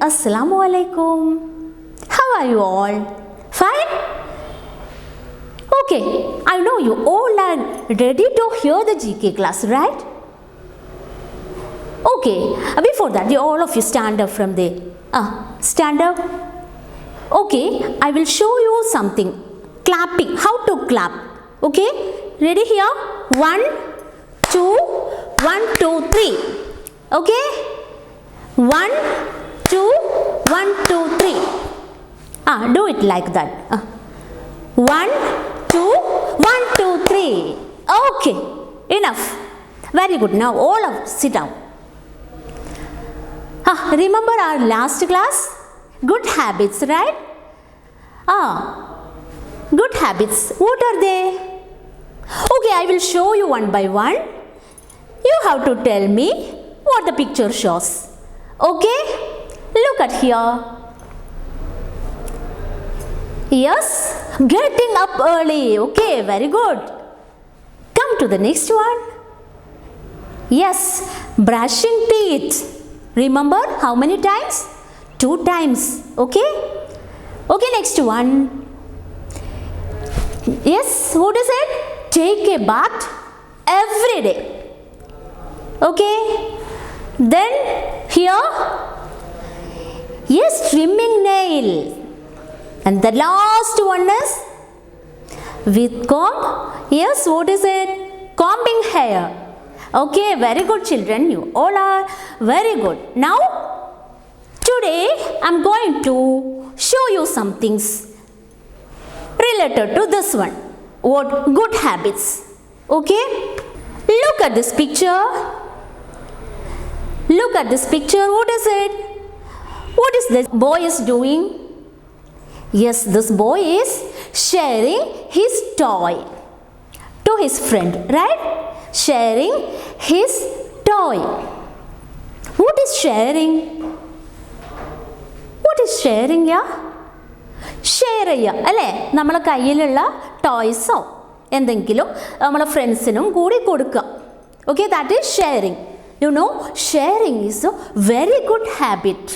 Assalamu alaikum. How are you all? Fine? Okay, I know you all are ready to hear the GK class, right? Okay, before that, all of you stand up from there. Stand up. Okay, I will show you something. Clapping, how to clap. Okay, ready here? 1, 2, 1, 2, 3. Okay? 1, 2, 1, 2, 3. Do it like that. 1, 2, 1, 2, 3. Okay, enough. Very good. Now all of sit down. Remember our last class? Good habits, right? Good habits. What are they? Okay, I will show you one by one. You have to tell me what the picture shows. Okay? Look at here. Yes, getting up early. Okay, very good. Come to the next one. Yes, brushing teeth. Remember how many times? 2 times. Okay? Okay, next one. Yes, what is it? Take a bath every day. Okay? Then here, yes, trimming nail. And the last one is with comb. Yes, what is it? Combing hair. Okay, very good children. You all are very good. Now, today I am going to show you some things related to this one. What good habits. Okay? Look at this picture. Look at this picture. What is it? What is this boy is doing? Yes, this boy is sharing his toy to his friend, right? Sharing his toy. What is sharing? What is sharing, yeah? Share ചെയ്യുക അല്ലേ, നമ്മളെ കയ്യിലുള്ള ടോയ്സോ എന്തെങ്കിലും നമ്മളെ ഫ്രണ്ട്സിനും കൂടി കൊടുക്കുക. Okay, that is sharing. You know, sharing is A very good habit.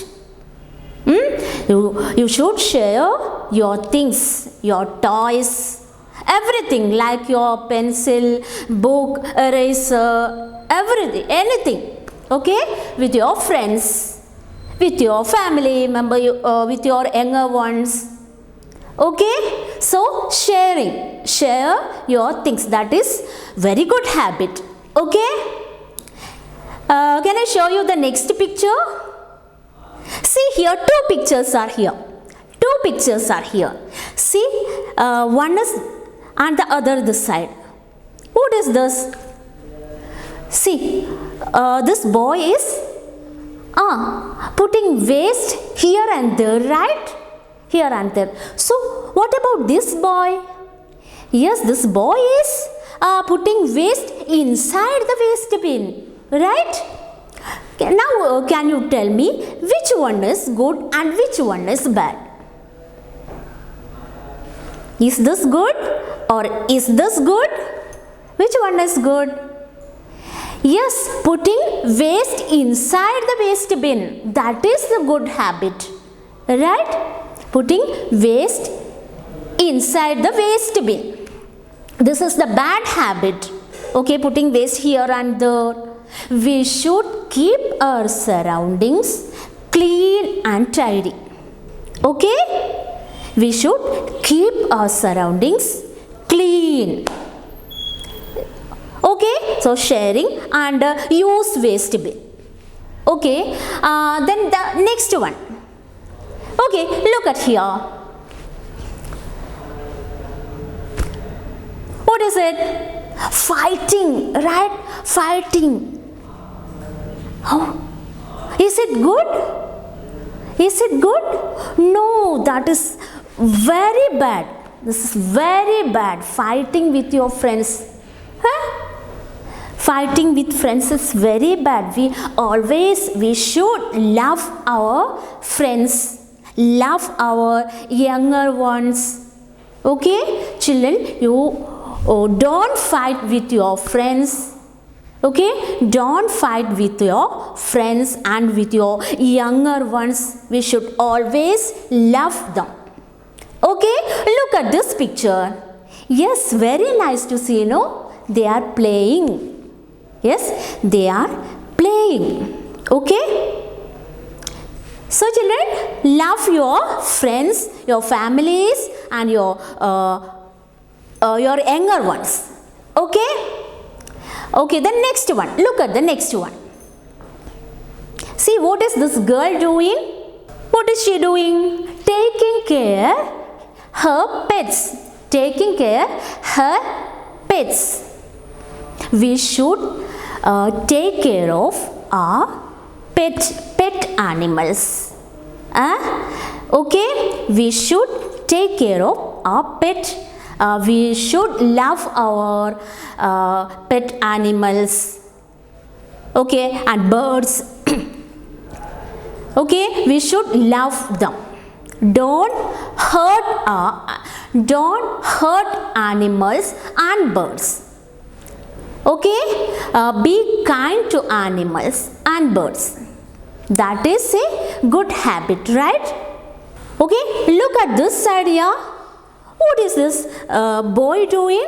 You should share your things, your toys, everything like your pencil, book, eraser, everything, anything, okay, with your friends, with your family member, with your younger ones. Okay, so sharing, share your things, that is very good habit. Okay, can I show you the next picture? See here, 2 pictures are here. 2 pictures are here. See, one is on the other this side. What is this? See, this boy is putting waste here and there, right? Here and there. So, what about this boy? Yes, this boy is putting waste inside the waste bin, right? Now, can you tell me which one is good and which one is bad? Is this good or is this good? Which one is good? Yes, putting waste inside the waste bin. That is the good habit, right? Putting waste inside the waste bin. This is the bad habit. Okay, putting waste here and there. We should keep our surroundings clean and tidy. Okay? We should keep our surroundings clean. Okay? So, sharing and use waste bin. Okay? Then the next one. Okay, look at here. What is it? Fighting, right? Fighting. Oh, is it good? Is it good? No, that is very bad. This is very bad. Fighting with your friends. Fighting with friends is very bad. We should love our friends, love our younger ones. Okay, children, you don't fight with your friends. Okay, don't fight with your friends and with your younger ones. We should always love them. Okay, look at this picture. Yes, very nice to see, no? They are playing. Yes, they are playing. Okay. So children, love your friends, your families and your younger ones. Okay. Okay, the next one. Look at the next one. See, what is this girl doing? What is she doing? Taking care her pets. Taking care her pets. We should take care of our pet animals. Okay, we should take care of our pet. We should love our pet animals. Okay, and birds. Okay, we should love them. Don't hurt animals and birds. Okay, be kind to animals and birds. That is a good habit, right? Okay, look at this side here. What is this boy doing?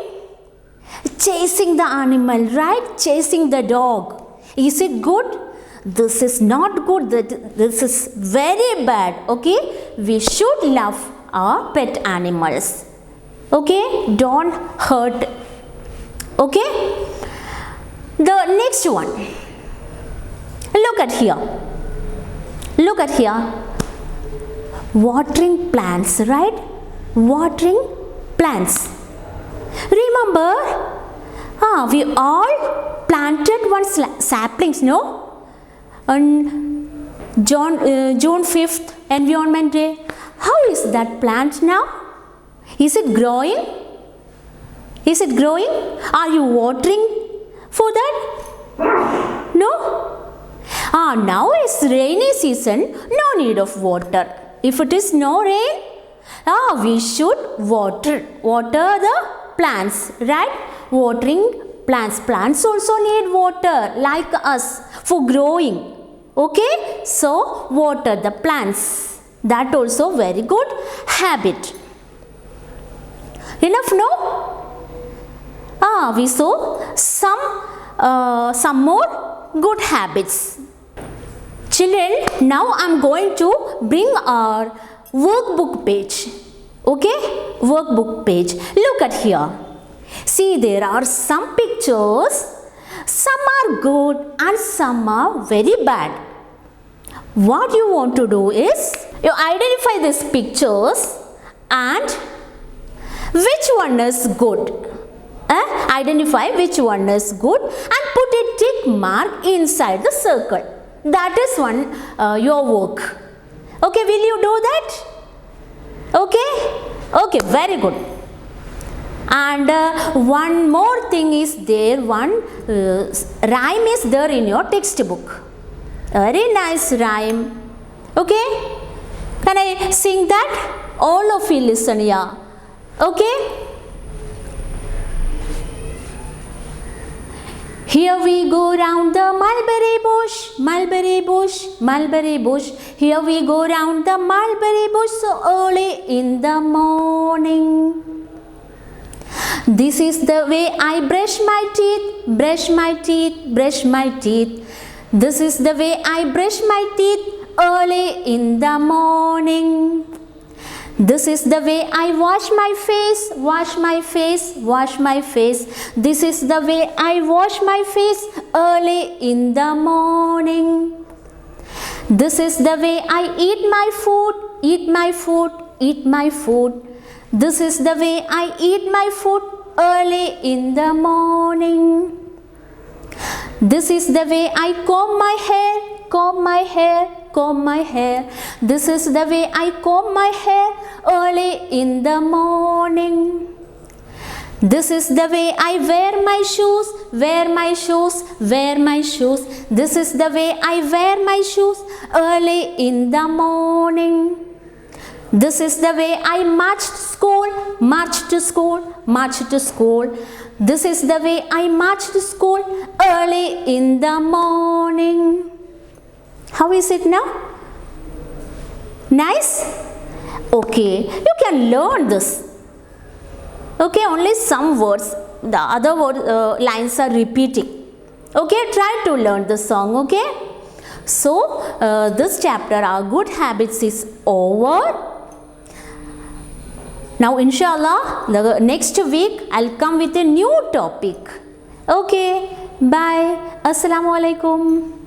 Chasing the animal, right? Chasing the dog. Is it good? This is not good. This is very bad. Okay, we should love our pet animals. Okay, don't hurt. Okay, the next one. Look at here. Look at here. Watering plants, right? Watering plants. Remember, we all planted one saplings, no? On June 5th, Environment Day. How is that plant now? Is it growing? Is it growing? Are you watering for that? No? Now is rainy season, no need of water. If it is no rain, we should water the plants, right? Watering plants. Plants also need water like us for growing. Okay, so water the plants. That also very good habit. Enough, no? We saw some more good habits. Children, now I am going to bring our workbook page. Okay, workbook page. Look at here. See, there are some pictures. Some are good and some are very bad. What you want to do is, you identify these pictures and which one is good. Identify which one is good and put a tick mark inside the circle. That is your work. Okay, will you do that? Okay? Okay, very good. And one more thing is there, one rhyme is there in your textbook. Very nice rhyme. Okay? Can I sing that? All of you listen here. Okay? Here we go round the mulberry bush, mulberry bush, mulberry bush. Here we go round the mulberry bush so early in the morning. This is the way I brush my teeth, brush my teeth, brush my teeth. This is the way I brush my teeth early in the morning. This is the way I wash my face, wash my face, wash my face. This is the way I wash my face early in the morning. This is the way I eat my food, eat my food, eat my food. This is the way I eat my food early in the morning. This is the way I comb my hair, comb my hair, comb my hair. This is the way I comb my hair early in the morning. This is the way I wear my shoes, wear my shoes, wear my shoes. This is the way I wear my shoes early in the morning. This is the way I march to school, march to school, march to school. This is the way I march to school early in the morning. How is it now? Nice? Okay, you can learn this. Okay, only some words, the other lines are repeating. Okay, try to learn the song. Okay, so this chapter, our good habits, is over. Now inshallah, the next week I'll come with a new topic. Okay, bye. Assalamu alaikum.